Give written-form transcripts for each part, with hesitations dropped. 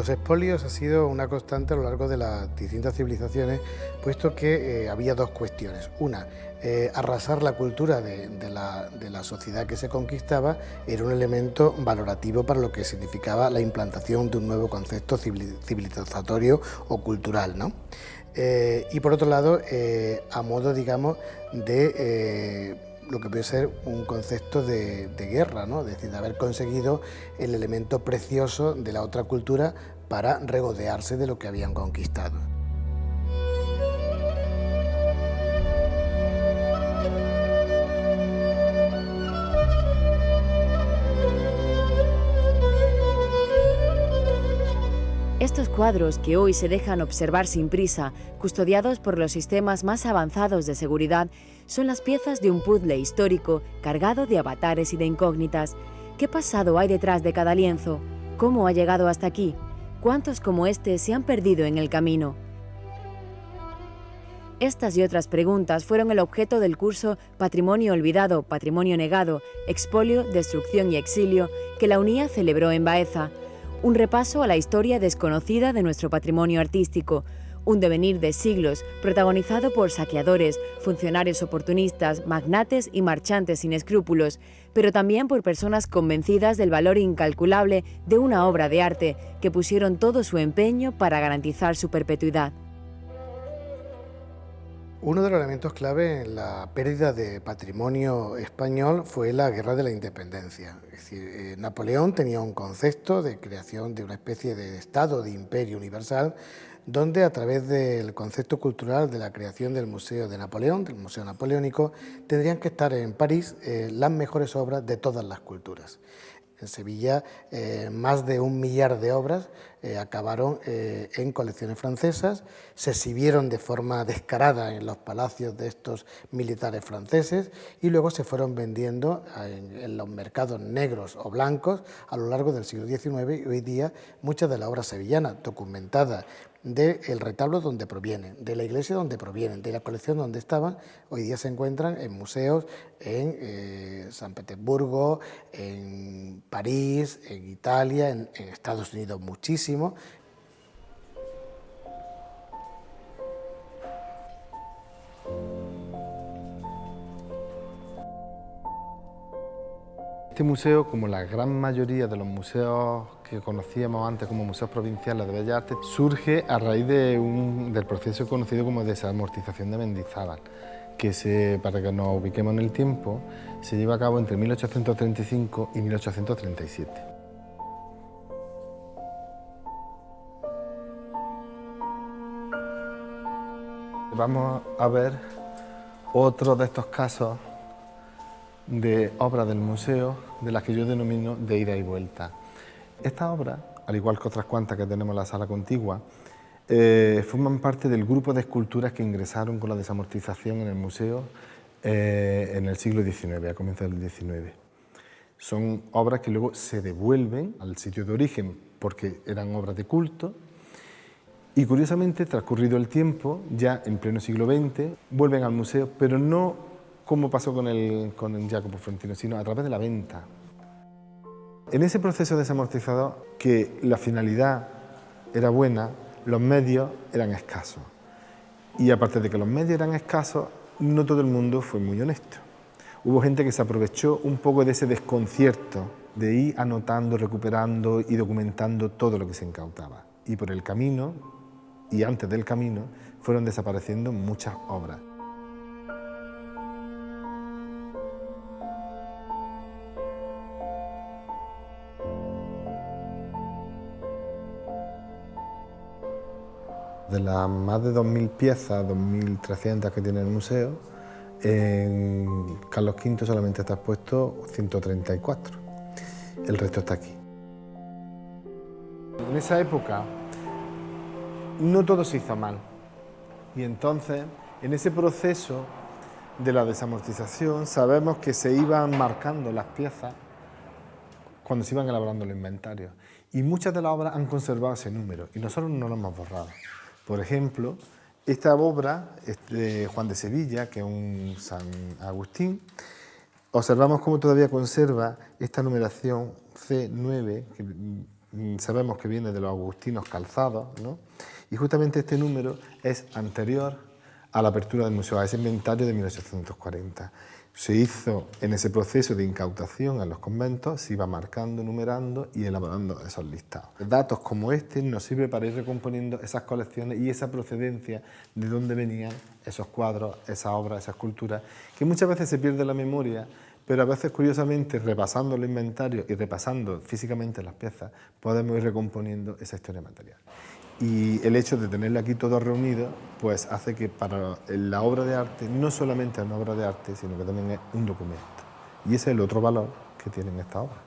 Los expolios ha sido una constante a lo largo de las distintas civilizaciones, puesto que había dos cuestiones. Una, arrasar la cultura de la sociedad que se conquistaba era un elemento valorativo para lo que significaba la implantación de un nuevo concepto civilizatorio o cultural, ¿no? Y por otro lado, a modo, digamos, de lo que puede ser un concepto de guerra, ¿no? Es decir, de haber conseguido el elemento precioso de la otra cultura para regodearse de lo que habían conquistado. Estos cuadros, que hoy se dejan observar sin prisa, custodiados por los sistemas más avanzados de seguridad, son las piezas de un puzzle histórico cargado de avatares y de incógnitas. ¿Qué pasado hay detrás de cada lienzo? ¿Cómo ha llegado hasta aquí? ¿Cuántos como este se han perdido en el camino? Estas y otras preguntas fueron el objeto del curso Patrimonio Olvidado, Patrimonio Negado, Expolio, Destrucción y Exilio, que la UNIA celebró en Baeza. Un repaso a la historia desconocida de nuestro patrimonio artístico, un devenir de siglos protagonizado por saqueadores, funcionarios oportunistas, magnates y marchantes sin escrúpulos, pero también por personas convencidas del valor incalculable de una obra de arte que pusieron todo su empeño para garantizar su perpetuidad. Uno de los elementos clave en la pérdida de patrimonio español fue la Guerra de la Independencia. Es decir, Napoleón tenía un concepto de creación de una especie de Estado, de imperio universal, donde a través del concepto cultural de la creación del Museo de Napoleón, del Museo Napoleónico, tendrían que estar en París las mejores obras de todas las culturas. En Sevilla, más de 1 millar de obras acabaron en colecciones francesas, se exhibieron de forma descarada en los palacios de estos militares franceses y luego se fueron vendiendo en los mercados negros o blancos a lo largo del siglo XIX, y hoy día muchas de las obras sevillanas documentadas del retablo donde provienen, de la iglesia donde provienen, de la colección donde estaban, hoy día se encuentran en museos en San Petersburgo, en París, en Italia, en Estados Unidos muchísimo. Este museo, como la gran mayoría de los museos que conocíamos antes como museos provinciales de Bellas Artes, surge a raíz del proceso conocido como desamortización de Mendizábal, que para que nos ubiquemos en el tiempo, se lleva a cabo entre 1835 y 1837. Vamos a ver otro de estos casos de obras del museo, de las que yo denomino de ida y vuelta. Estas obras, al igual que otras cuantas que tenemos en la sala contigua, forman parte del grupo de esculturas que ingresaron con la desamortización en el museo en el siglo XIX, a comienzos del XIX. Son obras que luego se devuelven al sitio de origen porque eran obras de culto y, curiosamente, transcurrido el tiempo, ya en pleno siglo XX, vuelven al museo, pero no como pasó con el Jacopo Frontino, sino a través de la venta. En ese proceso desamortizador, que la finalidad era buena, los medios eran escasos. Y aparte de que los medios eran escasos, no todo el mundo fue muy honesto. Hubo gente que se aprovechó un poco de ese desconcierto de ir anotando, recuperando y documentando todo lo que se incautaba. Y por el camino, y antes del camino, fueron desapareciendo muchas obras. De las más de 2.000 piezas, 2.300 que tiene el museo, en Carlos V solamente está expuesto 134. El resto está aquí. En esa época no todo se hizo mal. Y entonces, en ese proceso de la desamortización, sabemos que se iban marcando las piezas cuando se iban elaborando los inventarios. Y muchas de las obras han conservado ese número y nosotros no lo hemos borrado. Por ejemplo, esta obra es de Juan de Sevilla, que es un San Agustín. Observamos cómo todavía conserva esta numeración C9, que sabemos que viene de los agustinos calzados, ¿no? Y justamente este número es anterior a la apertura del museo, a ese inventario de 1840. Se hizo en ese proceso de incautación en los conventos, se iba marcando, numerando y elaborando esos listados. Datos como este nos sirven para ir recomponiendo esas colecciones y esa procedencia de dónde venían esos cuadros, esas obras, esas esculturas, que muchas veces se pierde la memoria, pero a veces, curiosamente, repasando el inventario y repasando físicamente las piezas, podemos ir recomponiendo esa historia material. Y el hecho de tenerlo aquí todo reunido, pues hace que para la obra de arte no solamente es una obra de arte, sino que también es un documento. Y ese es el otro valor que tienen estas obras.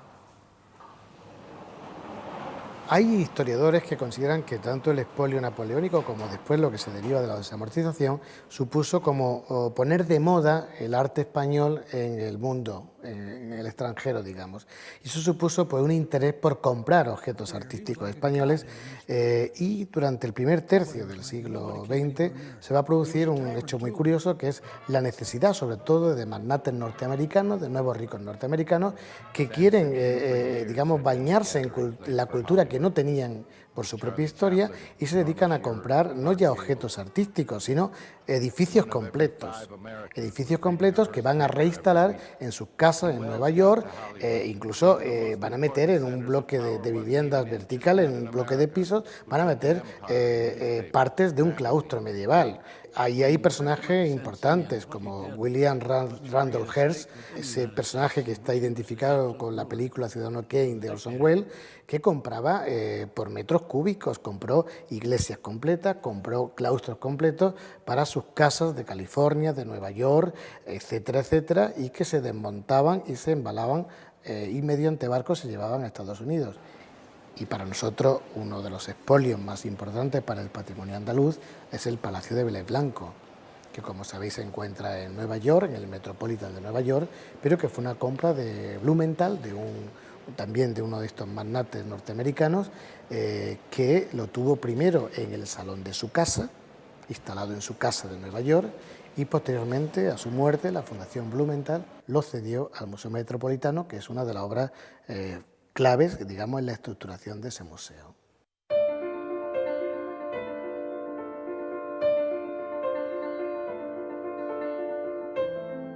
Hay historiadores que consideran que tanto el expolio napoleónico como después lo que se deriva de la desamortización supuso como poner de moda el arte español en el mundo, en el extranjero, digamos. Y eso supuso pues, un interés por comprar objetos artísticos españoles y durante el primer tercio del siglo XX se va a producir un hecho muy curioso que es la necesidad, sobre todo, de magnates norteamericanos, de nuevos ricos norteamericanos que quieren, digamos, bañarse en la cultura que no tenían por su propia historia y se dedican a comprar no ya objetos artísticos, sino edificios completos que van a reinstalar en sus casas en Nueva York, incluso van a meter en un bloque de viviendas verticales, en un bloque de pisos, van a meter partes de un claustro medieval. Ahí hay personajes importantes como William Randolph Hearst, ese personaje que está identificado con la película Ciudadano Kane de Orson Welles, que compraba por metros cúbicos, compró iglesias completas, compró claustros completos para sus casas de California, de Nueva York, etcétera, etcétera, y que se desmontaban y se embalaban y mediante barcos se llevaban a Estados Unidos. Y para nosotros uno de los expolios más importantes para el patrimonio andaluz es el Palacio de Vélez Blanco, que como sabéis se encuentra en Nueva York, en el Metropolitan de Nueva York, pero que fue una compra de Blumenthal, también de uno de estos magnates norteamericanos, que lo tuvo primero en el salón de su casa, instalado en su casa de Nueva York, y posteriormente a su muerte la Fundación Blumenthal lo cedió al Museo Metropolitano, que es una de las obras claves, digamos, en la estructuración de ese museo.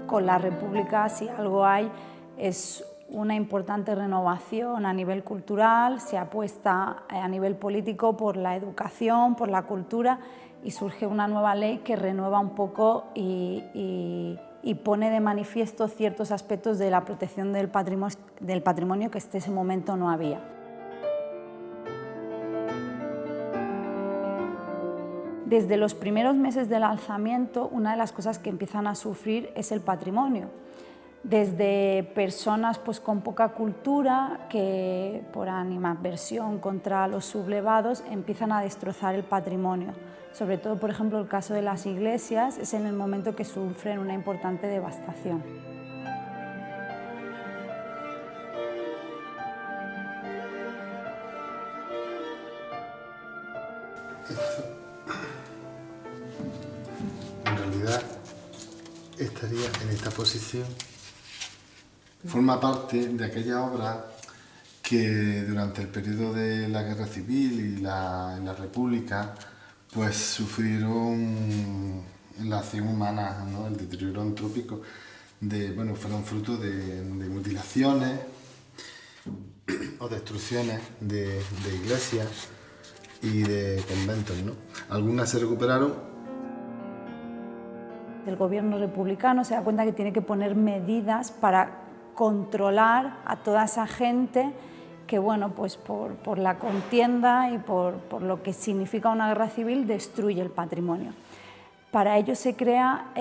Con la República, si algo hay, es una importante renovación a nivel cultural, se apuesta a nivel político por la educación, por la cultura, y surge una nueva ley que renueva un poco y pone de manifiesto ciertos aspectos de la protección del patrimonio que hasta ese momento no había. Desde los primeros meses del alzamiento, una de las cosas que empiezan a sufrir es el patrimonio. Desde personas pues, con poca cultura que por animadversión contra los sublevados empiezan a destrozar el patrimonio. Sobre todo, por ejemplo, el caso de las iglesias es en el momento que sufren una importante devastación. En realidad estaría en esta posición. Forma parte de aquella obra que durante el periodo de la Guerra Civil y en la República pues sufrieron la acción humana, ¿no? El deterioro antrópico, fueron fruto de mutilaciones o destrucciones de iglesias y de conventos, ¿no? Algunas se recuperaron. El gobierno republicano se da cuenta que tiene que poner medidas para controlar a toda esa gente que, bueno, pues por la contienda y por lo que significa una guerra civil, destruye el patrimonio. Para ello se crea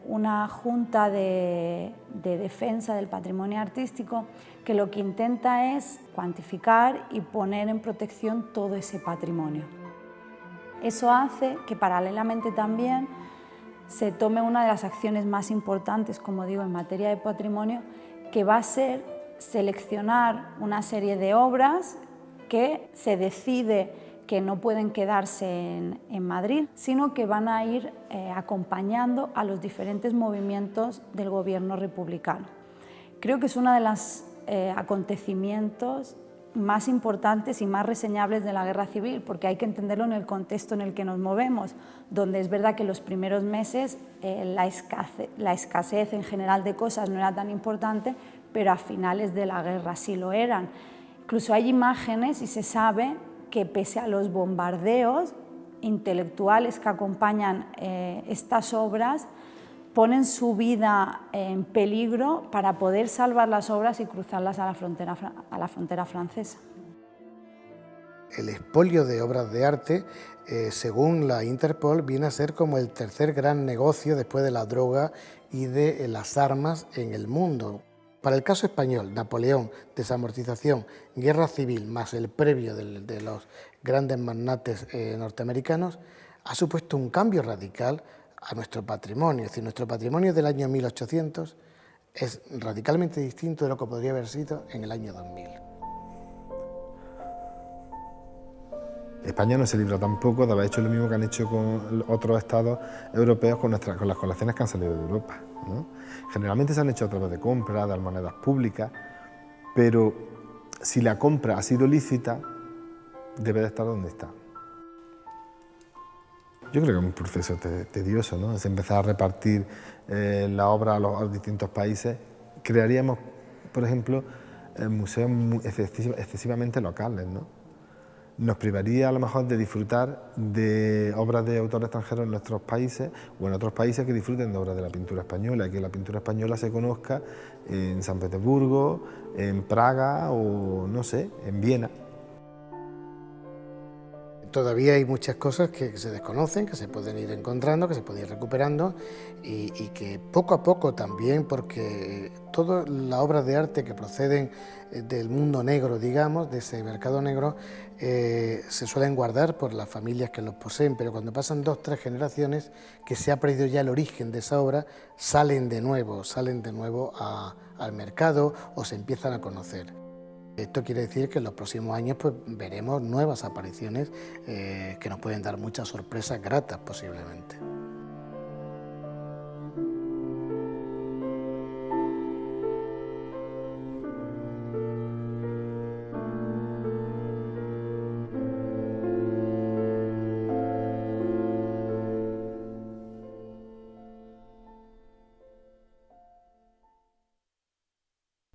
una junta de defensa del patrimonio artístico que lo que intenta es cuantificar y poner en protección todo ese patrimonio. Eso hace que paralelamente también se tome una de las acciones más importantes, como digo, en materia de patrimonio, que va a ser seleccionar una serie de obras que se decide que no pueden quedarse en Madrid, sino que van a ir acompañando a los diferentes movimientos del gobierno republicano. Creo que es uno de los acontecimientos más importantes y más reseñables de la guerra civil, porque hay que entenderlo en el contexto en el que nos movemos, donde es verdad que los primeros meses la escasez en general de cosas no era tan importante, pero a finales de la guerra sí lo eran. Incluso hay imágenes y se sabe que pese a los bombardeos, intelectuales que acompañan estas obras ponen su vida en peligro para poder salvar las obras y cruzarlas a la frontera francesa. El expolio de obras de arte, según la Interpol, viene a ser como el tercer gran negocio después de la droga y de las armas en el mundo. Para el caso español, Napoleón, desamortización, guerra civil, más el previo de los grandes magnates norteamericanos, ha supuesto un cambio radical a nuestro patrimonio. Es decir, nuestro patrimonio del año 1800 es radicalmente distinto de lo que podría haber sido en el año 2000. España no se libra tampoco de haber hecho lo mismo que han hecho con otros estados europeos con las colecciones que han salido de Europa, ¿no? Generalmente se han hecho a través de compra, de monedas públicas, pero si la compra ha sido lícita, debe de estar donde está. Yo creo que es un proceso tedioso, ¿no? Es empezar a repartir la obra a los distintos países. Crearíamos, por ejemplo, museos excesivamente locales, ¿no? Nos privaría a lo mejor de disfrutar de obras de autores extranjeros en nuestros países o en otros países que disfruten de obras de la pintura española, que la pintura española se conozca en San Petersburgo, en Praga o, no sé, en Viena. Todavía hay muchas cosas que se desconocen, que se pueden ir encontrando, que se pueden ir recuperando y que poco a poco también, porque toda la obra de arte que proceden del mundo negro, digamos, de ese mercado negro, se suelen guardar por las familias que los poseen, pero cuando pasan 2 o 3 generaciones, que se ha perdido ya el origen de esa obra, salen de nuevo al mercado o se empiezan a conocer. Esto quiere decir que en los próximos años pues, veremos nuevas apariciones que nos pueden dar muchas sorpresas gratas posiblemente.